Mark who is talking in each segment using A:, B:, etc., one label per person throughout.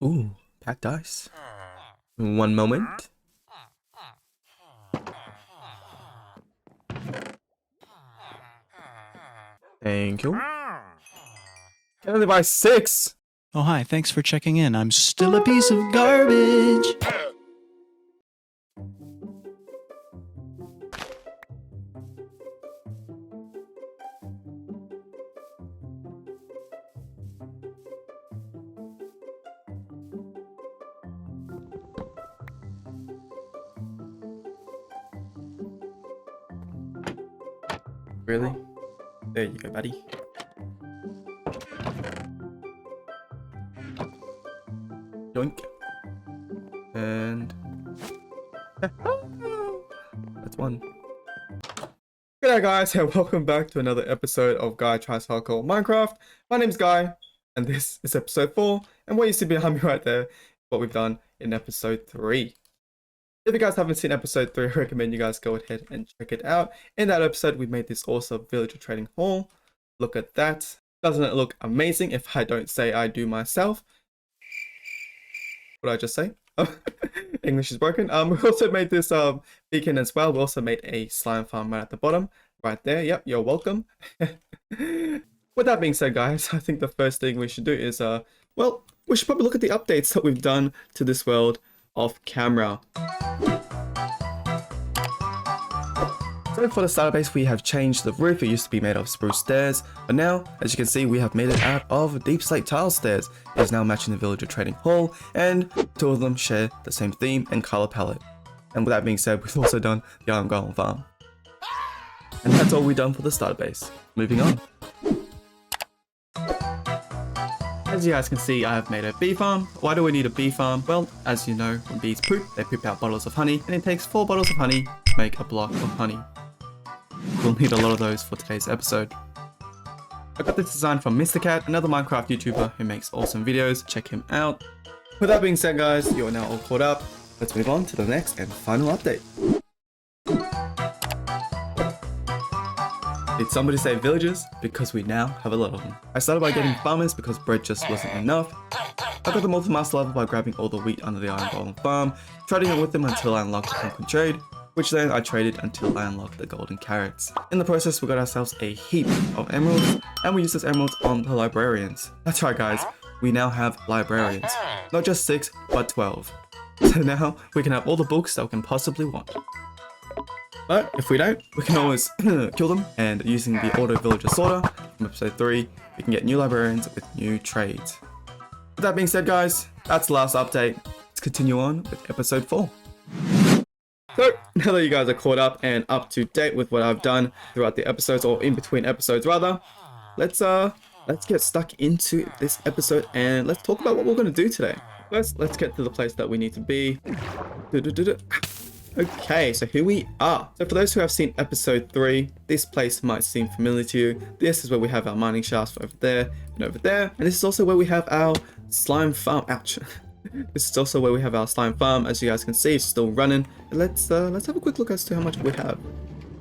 A: Ooh, packed ice. One moment. Thank you. Can only buy 6.
B: Oh, hi, thanks for checking in. I'm still a piece of garbage.
A: Really? There you go, buddy. Yoink. And that's one. G'day guys, and welcome back to another episode of Guy Tries Hardcore Minecraft. My name's Guy, and this is episode 4, and what you see behind me right there is what we've done in episode 3. If you guys haven't seen episode 3, I recommend you guys go ahead and check it out. In that episode, we made this awesome villager trading hall. Look at that. Doesn't it look amazing if I don't say I do myself? What did I just say? English is broken. We also made this beacon as well. We also made a slime farm right at the bottom. Right there. Yep, you're welcome. With that being said, guys, I think the first thing we should do is, well, we should probably look at the updates that we've done to this world off camera. So for the starter base, we have changed the roof. It used to be made of spruce stairs, but now, as you can see, we have made it out of deep slate tile stairs. It is now matching the villager trading hall, and two of them share the same theme and color palette. And with that being said, we've also done the iron golem farm. And that's all we've done for the starter base. Moving on. As you guys can see, I have made a bee farm. Why do we need a bee farm? Well, as you know, when bees poop, they poop out bottles of honey, and it takes 4 bottles of honey to make a block of honey. We'll need a lot of those for today's episode. I got this design from Mr. Cat, another Minecraft YouTuber who makes awesome videos. Check him out. With that being said, guys, you are now all caught up. Let's move on to the next and final update. Did somebody say villagers? Because we now have a lot of them. I started by getting farmers because bread just wasn't enough. I got them all to master level by grabbing all the wheat under the iron golem farm, trading it with them until I unlocked the pumpkin trade, which then I traded until I unlocked the golden carrots. In the process, we got ourselves a heap of emeralds, and we used those emeralds on the librarians. That's right, guys, we now have librarians. Not just 6, but 12. So now we can have all the books that we can possibly want. But if we don't, we can always kill them, and using the auto villager sorter from episode 3, we can get new librarians with new trades. With that being said, guys, that's the last update. Let's continue on with episode 4. So, now that you guys are caught up and up to date with what I've done throughout the episodes, or in between episodes rather, let's get stuck into this episode and let's talk about what we're going to do today. First, let's get to the place that we need to be. Okay, so here we are. So for those who have seen episode 3, this place might seem familiar to you. This is where we have our mining shafts over there and over there. And this is also where we have our slime farm. Ouch. This is also where we have our slime farm. As you guys can see, it's still running. Let's have a quick look as to how much we have.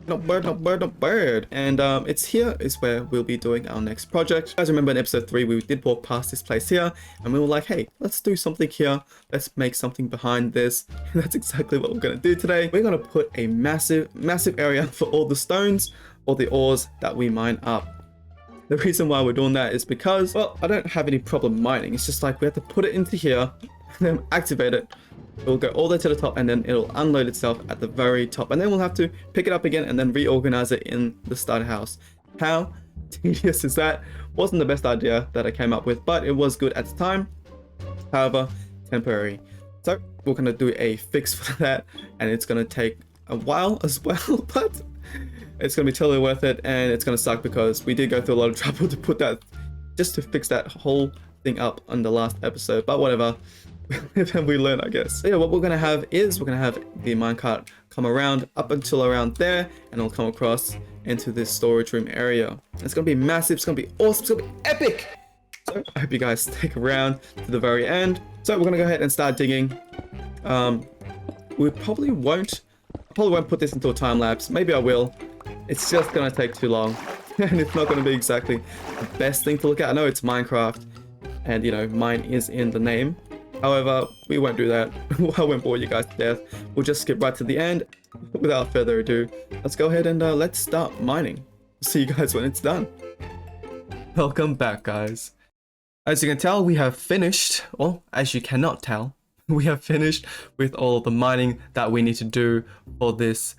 A: Not bird, not bird, not bird. And it's here is where we'll be doing our next project. As remember in episode 3, we did walk past this place here and we were like, hey, let's do something here. Let's make something behind this. And that's exactly what we're going to do today. We're going to put a massive area for all the stones or the ores that we mine up. The reason why we're doing that is because, well, I don't have any problem mining. It's just like we have to put it into here and then activate it. It will go all the way to the top and then it'll unload itself at the very top. And then we'll have to pick it up again and then reorganize it in the starter house. How tedious is that? Wasn't the best idea that I came up with, but it was good at the time. However, temporary. So we're going to do a fix for that and it's going to take a while as well, but it's going to be totally worth it. And it's going to suck because we did go through a lot of trouble to put that, just to fix that whole thing up on the last episode, but whatever. Then we learn, I guess. So yeah, what we're gonna have is we're gonna have the minecart come around up until around there, and it'll come across into this storage room area. It's gonna be massive. It's gonna be awesome. It's gonna be epic. So I hope you guys stick around to the very end. So we're gonna go ahead and start digging. We probably won't put this into a time lapse. Maybe I will. It's just gonna take too long, and it's not gonna be exactly the best thing to look at. I know it's Minecraft, and you know mine is in the name. However, we won't do that. I won't bore you guys to death. We'll just skip right to the end. Without further ado, let's go ahead and let's start mining. See you guys when it's done. Welcome back, guys. As you can tell, we have finished, or as you cannot tell, we have finished with all the mining that we need to do for this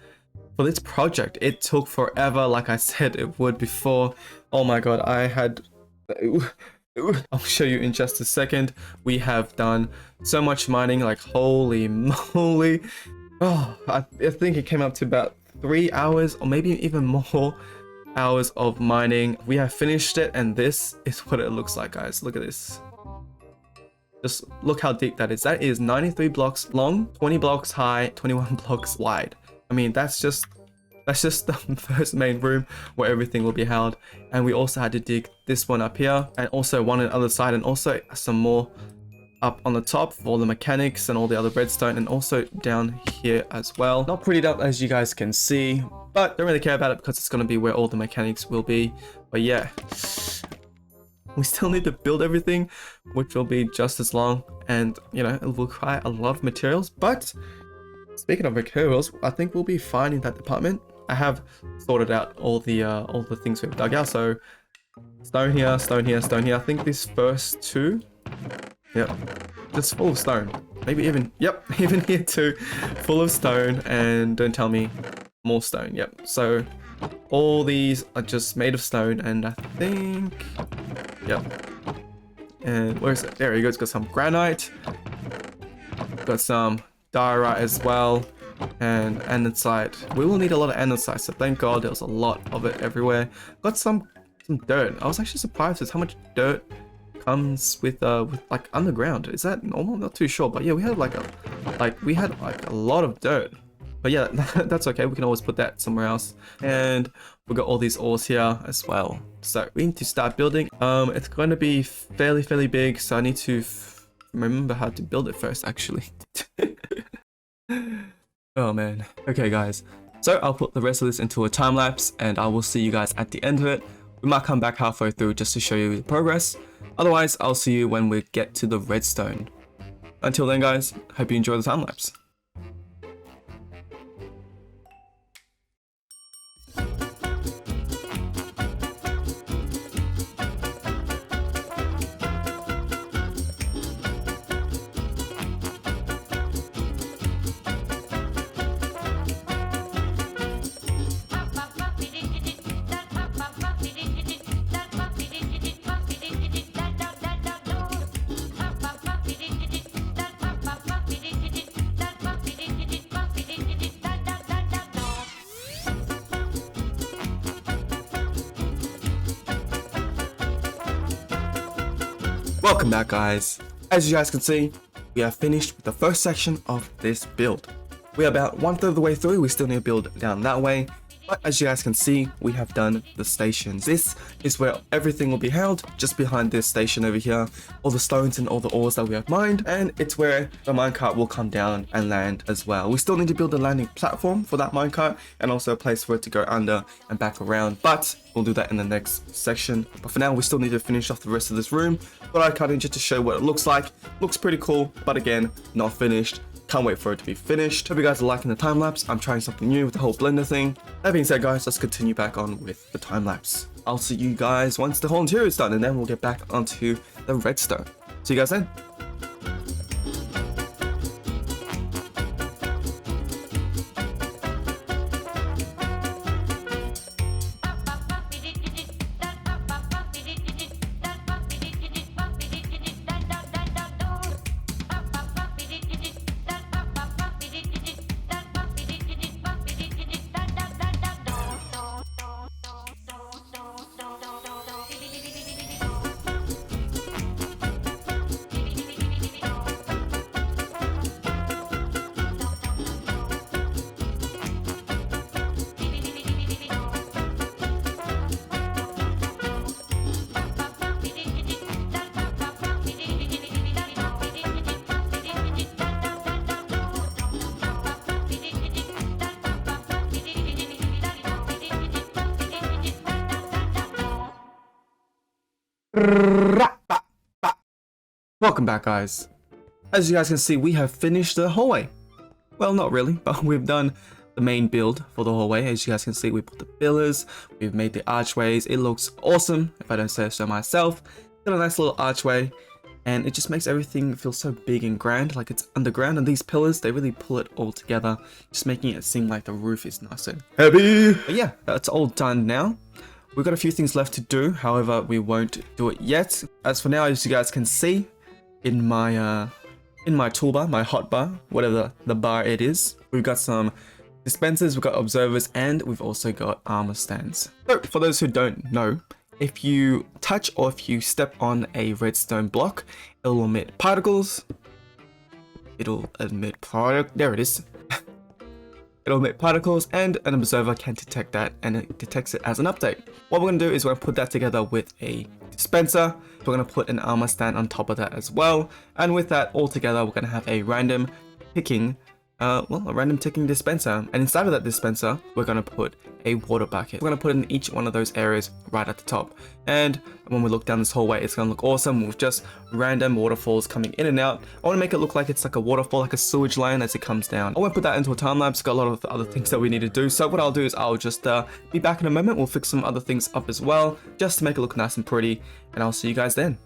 A: project. It took forever, like I said it would before. Oh my god, I'll show you in just a second. We have done so much mining, like holy moly. Oh, I think it came up to about 3 hours or maybe even more hours of mining. We have finished it, and this is what it looks like, guys. Look at this. Just look how deep that is. That is 93 blocks long, 20 blocks high, 21 blocks wide. I mean, that's just the first main room where everything will be held. And we also had to dig this one up here, and also one on the other side, and also some more up on the top for all the mechanics and all the other redstone, and also down here as well. Not prettied up as you guys can see, but don't really care about it because it's going to be where all the mechanics will be. But yeah, we still need to build everything, which will be just as long, and you know, it will require a lot of materials. But speaking of materials, I think we'll be fine in that department. I have sorted out all the things we've dug out. So stone here, stone here, stone here. I think these first two, yep, just full of stone. Maybe even, yep, even here too, full of stone. And don't tell me more stone. Yep. So all these are just made of stone, and I think, yep. And where is it? There you go. It's got some granite. Got some diorite as well, and andesite. We will need a lot of andesite, so thank god there was a lot of it everywhere. Got some dirt. I was actually surprised at how much dirt comes with like underground. Is that normal? Not too sure, but yeah, we had like a lot of dirt. But yeah, that's okay. We can always put that somewhere else. And we got all these ores here as well. So we need to start building. It's going to be fairly big, so I need to remember how to build it first, actually. Oh man. Okay guys, so I'll put the rest of this into a time lapse, and I will see you guys at the end of it. We might come back halfway through just to show you the progress. Otherwise, I'll see you when we get to the redstone. Until then guys, hope you enjoy the time lapse. Welcome back guys. As you guys can see, we are finished with the first section of this build. We are about 1/3 of the way through. We still need to build down that way. But as you guys can see, we have done the stations. This is where everything will be held, just behind this station over here. All the stones and all the ores that we have mined, and it's where the minecart will come down and land as well. We still need to build a landing platform for that minecart, and also a place for it to go under and back around, but we'll do that in the next section. But for now, we still need to finish off the rest of this room. But I cut in just to show what it looks like. Looks pretty cool, but again, not finished. Can't wait for it to be finished. Hope you guys are liking the time lapse. I'm trying something new with the whole blender thing. That being said guys, let's continue back on with the time lapse. I'll see you guys once the whole interior is done, and then we'll get back onto the redstone. See you guys then. Welcome back guys. As you guys can see, we have finished the hallway. Well, not really, but we've done the main build for the hallway. As you guys can see, we put the pillars, we've made the archways. It looks awesome, if I don't say so myself. Got a nice little archway, and it just makes everything feel so big and grand, like it's underground. And these pillars, they really pull it all together, just making it seem like the roof is nice and heavy. But yeah, that's all done now. We've got a few things left to do, however, we won't do it yet. As for now, as you guys can see, in my toolbar, my hotbar, whatever the bar it is, we've got some dispensers, we've got observers, and we've also got armor stands. So for those who don't know, if you touch or if you step on a redstone block, it'll emit particles. There it is. It'll emit particles, and an observer can detect that, and it detects it as an update. What we're going to do is we're going to put that together with a dispenser. We're going to put an armor stand on top of that as well, and with that all together, we're going to have a random ticking dispenser, and inside of that dispenser, we're going to put a water bucket. We're going to put it in each one of those areas right at the top, and when we look down this hallway, it's going to look awesome with just random waterfalls coming in and out. I want to make it look like it's like a waterfall, like a sewage line as it comes down. I won't put that into a time lapse, got a lot of other things that we need to do, so what I'll do is I'll just be back in a moment. We'll fix some other things up as well, just to make it look nice and pretty, and I'll see you guys then.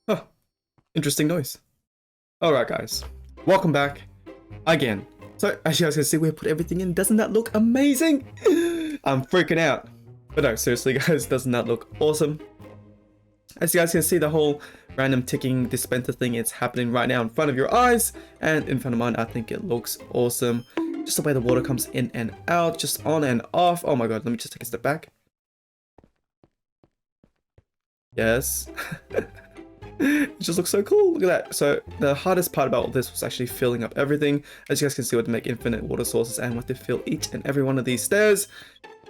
A: Huh. Interesting noise. Alright guys, welcome back again. So as you guys can see, we put everything in. Doesn't that look amazing? I'm freaking out. But no, seriously guys, doesn't that look awesome? As you guys can see, the whole random ticking dispenser thing is happening right now in front of your eyes and in front of mine. I think it looks awesome. Just the way the water comes in and out, just on and off. Oh my god, let me just take a step back. Yes. It just looks so cool. Look at that. So the hardest part about all this was actually filling up everything. As you guys can see, we had to make infinite water sources and we had to fill each and every one of these stairs.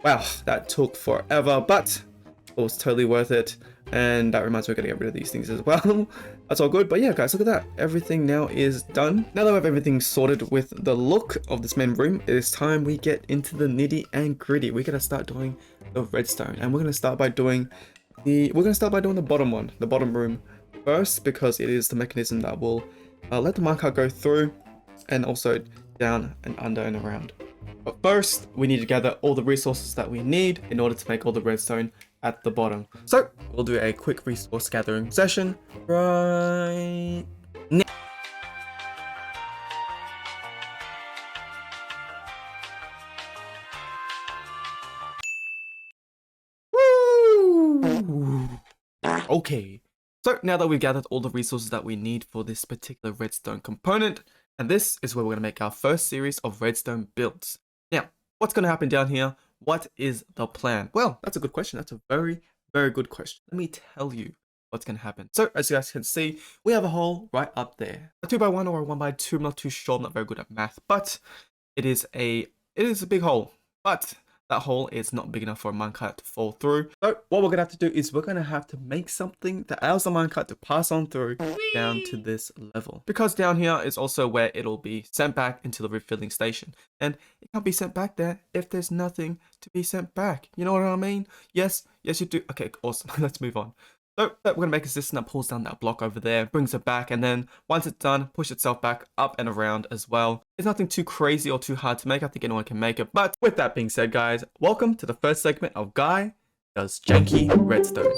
A: Wow, that took forever, but it was totally worth it. And that reminds me, we're gonna get rid of these things as well. That's all good. But yeah, guys, look at that. Everything now is done. Now that we have everything sorted with the look of this main room, it is time we get into the nitty and gritty. We're gonna start doing the redstone, and we're gonna start by doing the bottom one, the bottom room first, because it is the mechanism that will let the minecart go through, and also down and under and around. But first, we need to gather all the resources that we need in order to make all the redstone at the bottom. So we'll do a quick resource gathering session right now. Woo! Okay. So now that we've gathered all the resources that we need for this particular redstone component, and this is where we're going to make our first series of redstone builds. Now, what's going to happen down here? What is the plan? Well, that's a good question. That's a very, very good question. Let me tell you what's going to happen. So as you guys can see, we have a hole right up there. A 2x1 or a 1x2, I'm not too sure. I'm not very good at math, but it is a big hole. But that hole is not big enough for a minecart to fall through. So what we're gonna have to do is we're gonna have to make something that allows the minecart to pass on through down to this level. Because down here is also where it'll be sent back into the refilling station. And it can't be sent back there if there's nothing to be sent back. You know what I mean? Yes, you do. Okay, awesome. Let's move on. So we're going to make a system that pulls down that block over there, brings it back, and then once it's done, push itself back up and around as well. It's nothing too crazy or too hard to make. I think anyone can make it. But with that being said, guys, welcome to the first segment of Guy Does Janky Redstone.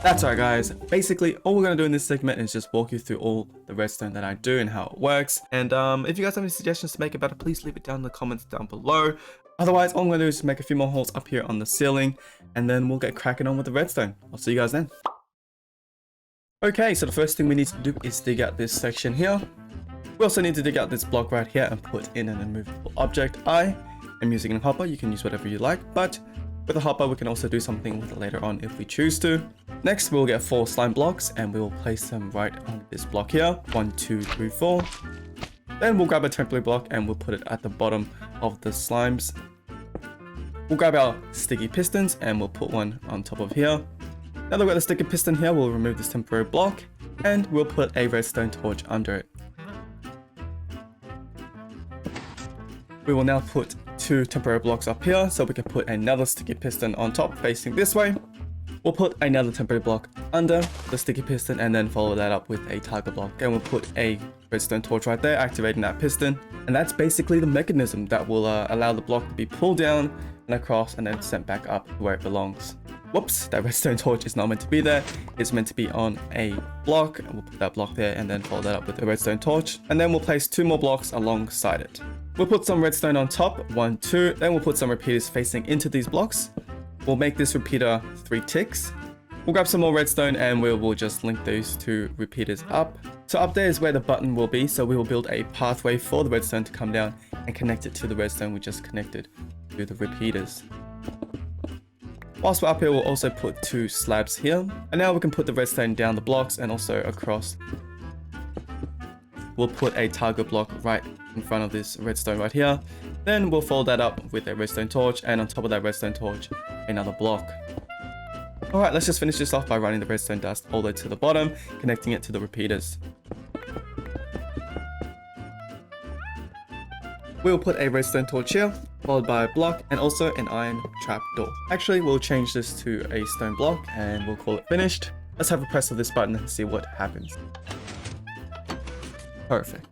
A: That's alright guys, basically all we're going to do in this segment is just walk you through all the redstone that I do and how it works. And if you guys have any suggestions to make it better, please leave it down in the comments down below. Otherwise, all I'm going to do is make a few more holes up here on the ceiling, and then we'll get cracking on with the redstone. I'll see you guys then. Okay, so the first thing we need to do is dig out this section here. We also need to dig out this block right here and put in an immovable object. I am using a hopper. You can use whatever you like, but with a hopper, we can also do something with it later on if we choose to. Next, we'll get 4 slime blocks and we will place them right on this block here. 1, 2, 3, 4. Then we'll grab a temporary block and we'll put it at the bottom of the slimes. We'll grab our sticky pistons and we'll put one on top of here. Now that we've got the sticky piston here, we'll remove this temporary block and we'll put a redstone torch under it. We will now put 2 temporary blocks up here so we can put another sticky piston on top facing this way. We'll put another temporary block under the sticky piston and then follow that up with a target block. And we'll put a redstone torch right there, activating that piston. And that's basically the mechanism that will allow the block to be pulled down and across and then sent back up where it belongs. Whoops, that redstone torch is not meant to be there. It's meant to be on a block. And we'll put that block there and then follow that up with a redstone torch. And then we'll place 2 more blocks alongside it. We'll put some redstone on top, 1, 2. Then we'll put some repeaters facing into these blocks. We'll make this repeater 3 ticks. We'll grab some more redstone and we will just link those 2 repeaters up. So up there is where the button will be. So we will build a pathway for the redstone to come down and connect it to the redstone we just connected to the repeaters. Whilst we're up here, we'll also put 2 slabs here. And now we can put the redstone down the blocks and also across. We'll put a target block right in front of this redstone right here. Then we'll fold that up with a redstone torch, and on top of that redstone torch, another block. Alright, let's just finish this off by running the redstone dust all the way to the bottom, connecting it to the repeaters. We'll put a redstone torch here, followed by a block and also an iron trap door. Actually, we'll change this to a stone block and we'll call it finished. Let's have a press of this button and see what happens. Perfect.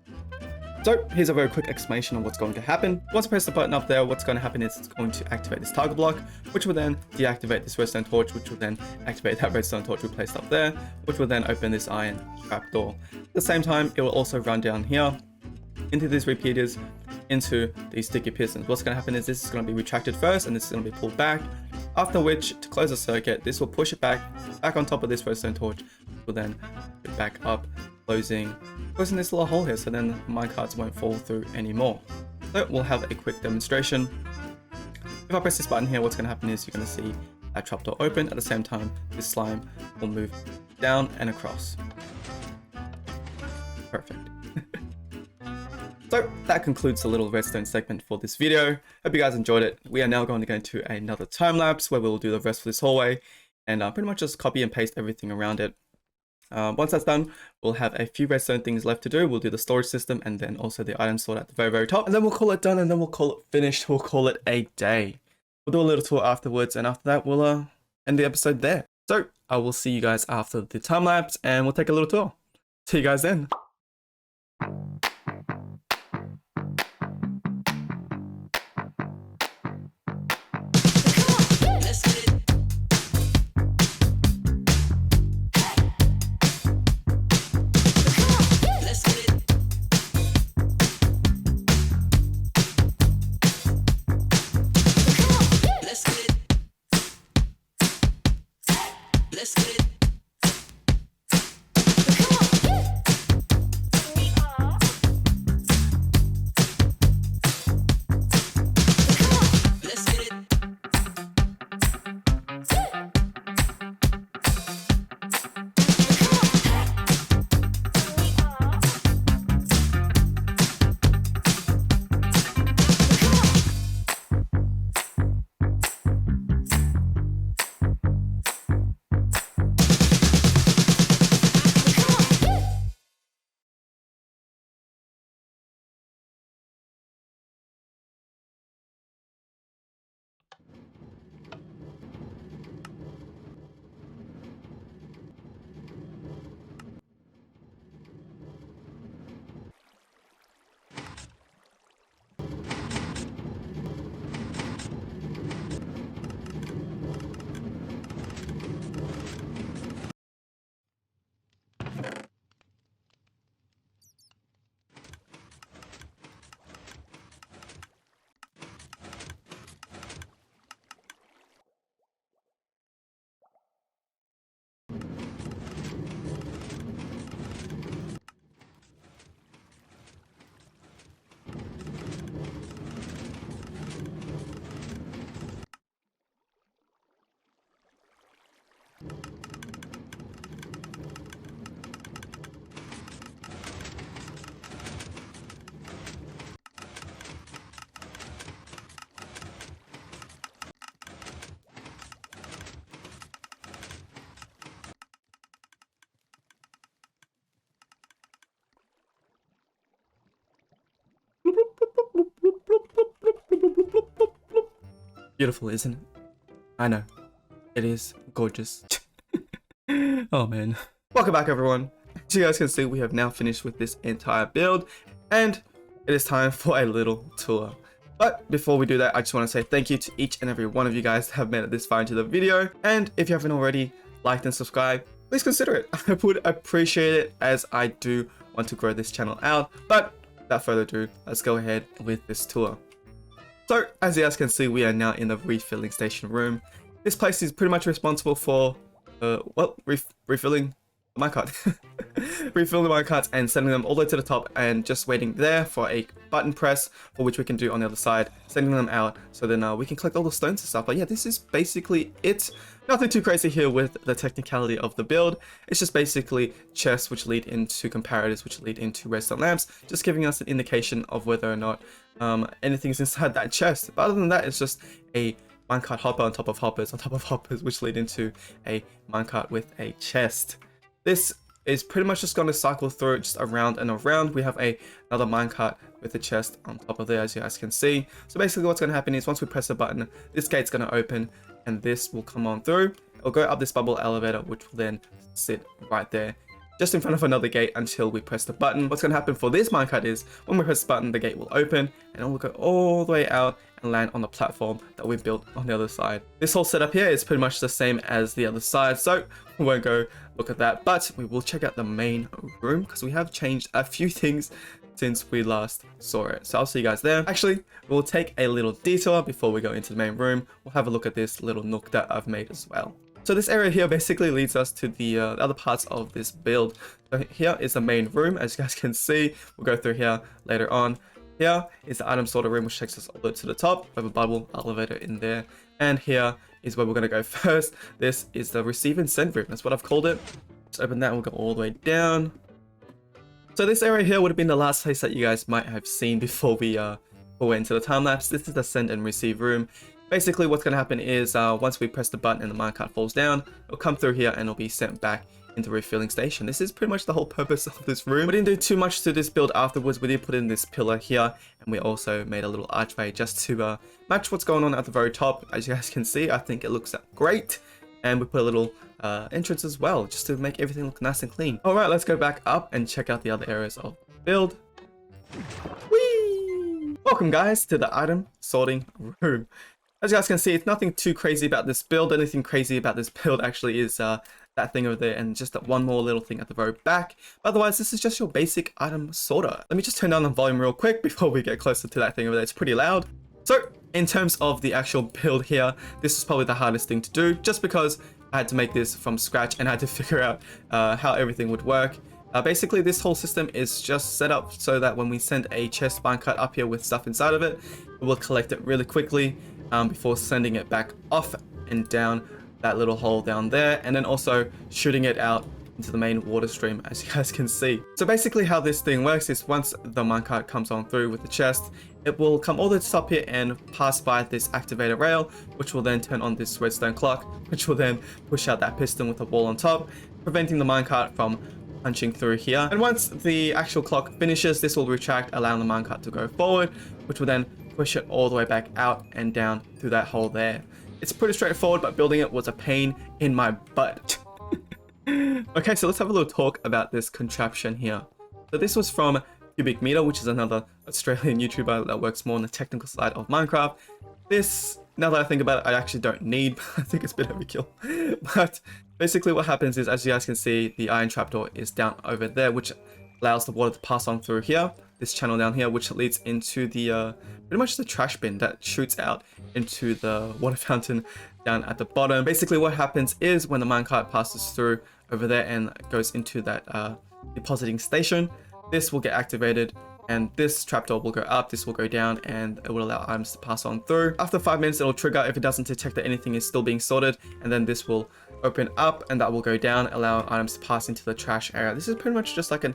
A: So here's a very quick explanation of what's going to happen. Once I press the button up there, what's going to happen is it's going to activate this target block, which will then deactivate this redstone torch, which will then activate that redstone torch we placed up there, which will then open this iron trap door. At the same time, it will also run down here into these repeaters, into these sticky pistons. What's going to happen is this is going to be retracted first and this is going to be pulled back. After which, to close the circuit, this will push it back on top of this redstone torch, which will then get back up, closing this little hole here, so then the minecarts won't fall through anymore. So we'll have a quick demonstration. If I press this button here, what's going to happen is you're going to see that trapdoor open. At the same time, this slime will move down and across. Perfect. So that concludes the little redstone segment for this video. Hope you guys enjoyed it. We are now going to go into another time lapse where we'll do the rest of this hallway and pretty much just copy and paste everything around it. Once that's done, we'll have a few redstone things left to do. We'll do the storage system and then also the item sort at the very, very top. And then we'll call it done and then we'll call it finished. We'll call it a day. We'll do a little tour afterwards and after that, we'll end the episode there. So I will see you guys after the time lapse and we'll take a little tour. See you guys then. Beautiful, isn't it? I know. It is gorgeous. Oh man. Welcome back everyone. As you guys can see, we have now finished with this entire build and it is time for a little tour. But before we do that, I just want to say thank you to each and every one of you guys that have made it this far into the video. And if you haven't already liked and subscribed, please consider it. I would appreciate it as I do want to grow this channel out. But without further ado, let's go ahead with this tour. So as you guys can see, we are now in the refilling station room. This place is pretty much responsible for refilling my cart. Refilling my carts and sending them all the way to the top and just waiting there for a button press for which we can do on the other side, sending them out so then we can collect all the stones and stuff. But yeah, this is basically it. Nothing too crazy here with the technicality of the build. It's just basically chests which lead into comparators which lead into redstone lamps, just giving us an indication of whether or not anything is inside that chest. But other than that, it's just a minecart hopper on top of hoppers which lead into a minecart with a chest. This is pretty much just going to cycle through just around and around. We have another minecart with a chest on top of there, as you guys can see. So basically what's going to happen is once we press the button, this gate's going to open and this will come on through. It'll go up this bubble elevator which will then sit right there just in front of another gate until we press the button. What's going to happen for this minecart is when we press the button, the gate will open and it will go all the way out and land on the platform that we built on the other side. This whole setup here is pretty much the same as the other side, so we won't go look at that, but we will check out the main room because we have changed a few things since we last saw it. So I'll see you guys there. Actually, we'll take a little detour before we go into the main room. We'll have a look at this little nook that I've made as well. So this area here basically leads us to the other parts of this build. So here is the main room, as you guys can see. We'll go through here later on. Here is the item sorter room, which takes us all the way to the top. We have a bubble elevator in there. And here is where we're going to go first. This is the receive and send room. That's what I've called it. Just open that and we'll go all the way down. So this area here would have been the last place that you guys might have seen before we went into the time lapse. This is the send and receive room. Basically what's going to happen is once we press the button and the minecart falls down, it'll come through here and it'll be sent back into the refilling station. This is pretty much the whole purpose of this room. We didn't do too much to this build afterwards. We did put in this pillar here and we also made a little archway just to match what's going on at the very top. As you guys can see, I think it looks great. And we put a little entrance as well just to make everything look nice and clean. All right, let's go back up and check out the other areas of the build. Whee! Welcome guys to the item sorting room. As you guys can see, it's nothing too crazy about this build. Anything crazy about this build actually is that thing over there and just that one more little thing at the very back. But otherwise, this is just your basic item sorter. Let me just turn down the volume real quick before we get closer to that thing over there. It's pretty loud. So in terms of the actual build here, this is probably the hardest thing to do just because I had to make this from scratch and I had to figure out how everything would work. Basically, this whole system is just set up so that when we send a chest minecart up here with stuff inside of it, it will collect it really quickly before sending it back off and down that little hole down there, and then also shooting it out into the main water stream, as you guys can see. So basically how this thing works is once the minecart comes on through with the chest, it will come all the way to the top here and pass by this activator rail, which will then turn on this redstone clock, which will then push out that piston with a wall on top, preventing the minecart from punching through here. And once the actual clock finishes, this will retract, allowing the minecart to go forward, which will then push it all the way back out and down through that hole there. It's pretty straightforward, but building it was a pain in my butt. Okay, so let's have a little talk about this contraption here. So this was from Cubic Meter, which is another Australian YouTuber that works more on the technical side of Minecraft. This, now that I think about it, I actually don't need. I think it's a bit overkill. But basically what happens is, as you guys can see, the iron trapdoor is down over there, which allows the water to pass on through here. This channel down here, which leads into the pretty much the trash bin that shoots out into the water fountain down at the bottom. Basically what happens is when the minecart passes through over there and goes into that depositing station, this will get activated and this trapdoor will go up, this will go down, and it will allow items to pass on through. After 5 minutes, it'll trigger if it doesn't detect that anything is still being sorted, and then this will open up and that will go down, allowing items to pass into the trash area. This is pretty much just like a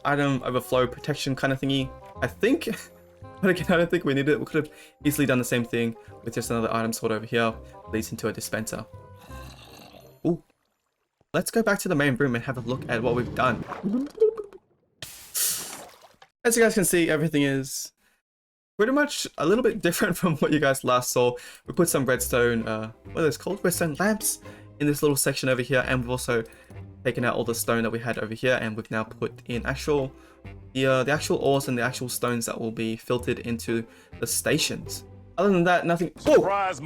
A: item overflow protection kind of thingy, I think. But again, I don't think we need it. We could have easily done the same thing with just another item sort over here. Leads into a dispenser. Ooh. Let's go back to the main room and have a look at what we've done. As you guys can see, everything is pretty much a little bit different from what you guys last saw. We put some redstone, what are those called? Redstone lamps in this little section over here, and we've also taken out all the stone that we had over here, and we've now put in the actual ores and the actual stones that will be filtered into the stations. Other than that, nothing.
C: Surprise,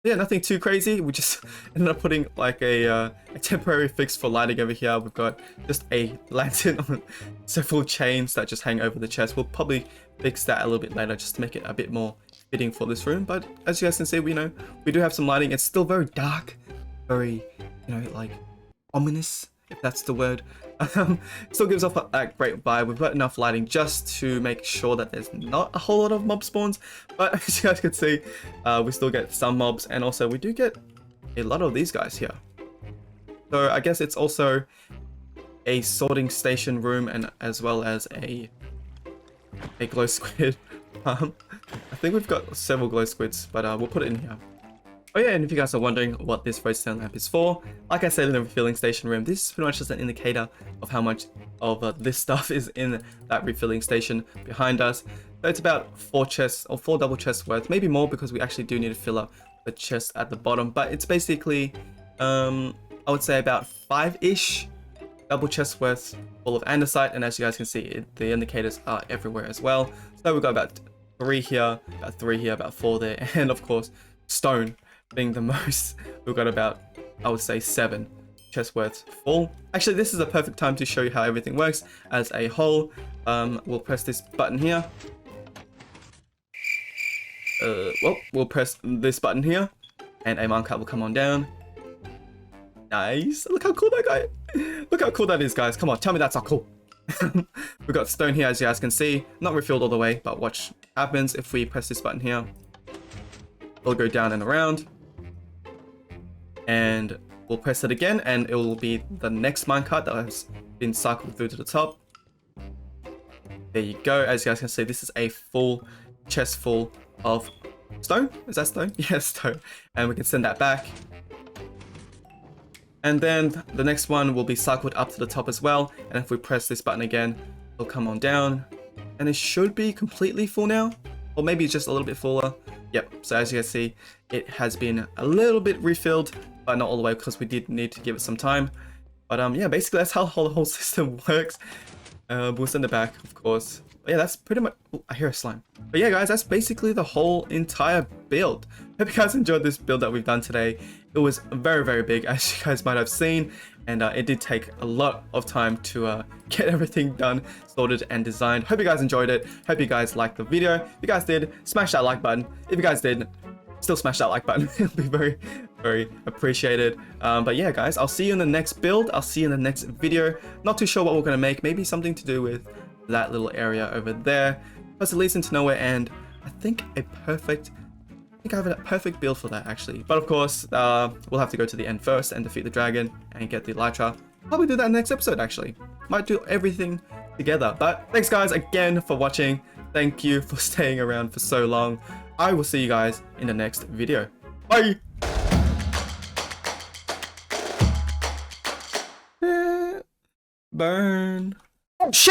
A: Yeah, nothing too crazy. We just ended up putting like a temporary fix for lighting over here. We've got just a lantern on several chains that just hang over the chest. We'll probably fix that a little bit later just to make it a bit more fitting for this room. But as you guys can see, we do have some lighting. It's still very dark, very, like ominous, if that's the word. Still gives off that great vibe. We've got enough lighting just to make sure that there's not a whole lot of mob spawns, but as you guys can see, we still get some mobs, and also we do get a lot of these guys here. So I guess it's also a sorting station room, and as well as a glow squid. I think we've got several glow squids, but we'll put it in here. Oh yeah, and if you guys are wondering what this redstone lamp is for, like I said in the refilling station room, this is pretty much just an indicator of how much of this stuff is in that refilling station behind us. So it's about 4 chests, or 4 double chests worth, maybe more because we actually do need to fill up the chest at the bottom, but it's basically, I would say about 5-ish double chests worth full of andesite, and as you guys can see, the indicators are everywhere as well. So we've got about 3 here, about 3 here, about 4 there, and of course, stone being the most. We've got about, I would say, 7 chests worth full. Actually, this is a perfect time to show you how everything works as a whole. We'll press this button here. Well, we'll press this button here, and a minecart will come on down. Nice. Look how cool that guy. Look how cool that is, guys. Come on, tell me that's not cool. We've got stone here, as you guys can see. Not refilled all the way, but watch what happens if we press this button here. It'll go down and around. And we'll press it again, and it will be the next minecart that has been cycled through to the top. There you go. As you guys can see, this is a full chest full of stone. Is that stone? Yeah, stone. And we can send that back. And then the next one will be cycled up to the top as well. And if we press this button again, it'll come on down. And it should be completely full now. Or maybe just a little bit fuller. Yep, so as you guys see, it has been a little bit refilled, but not all the way because we did need to give it some time. But yeah, basically that's how the whole system works. We'll send it back, of course. But yeah, that's pretty much... Ooh, I hear a slime. But yeah, guys, that's basically the whole entire build. Hope you guys enjoyed this build that we've done today. It was very, very big, as you guys might have seen. And it did take a lot of time to get everything done, sorted, and designed. Hope you guys enjoyed it. Hope you guys liked the video. If you guys did, smash that like button. If you guys did, still smash that like button. It'll be very, very appreciated. But yeah, guys, I'll see you in the next build. I'll see you in the next video. Not too sure what we're going to make. Maybe something to do with that little area over there. Plus, it leads into nowhere, and I think I have a perfect build for that, actually. But of course, we'll have to go to the end first and defeat the dragon and get the elytra. Probably do that in the next episode, actually. Might do everything together. But thanks, guys, again for watching. Thank you for staying around for so long. I will see you guys in the next video. Bye! Burn. Oh, shit!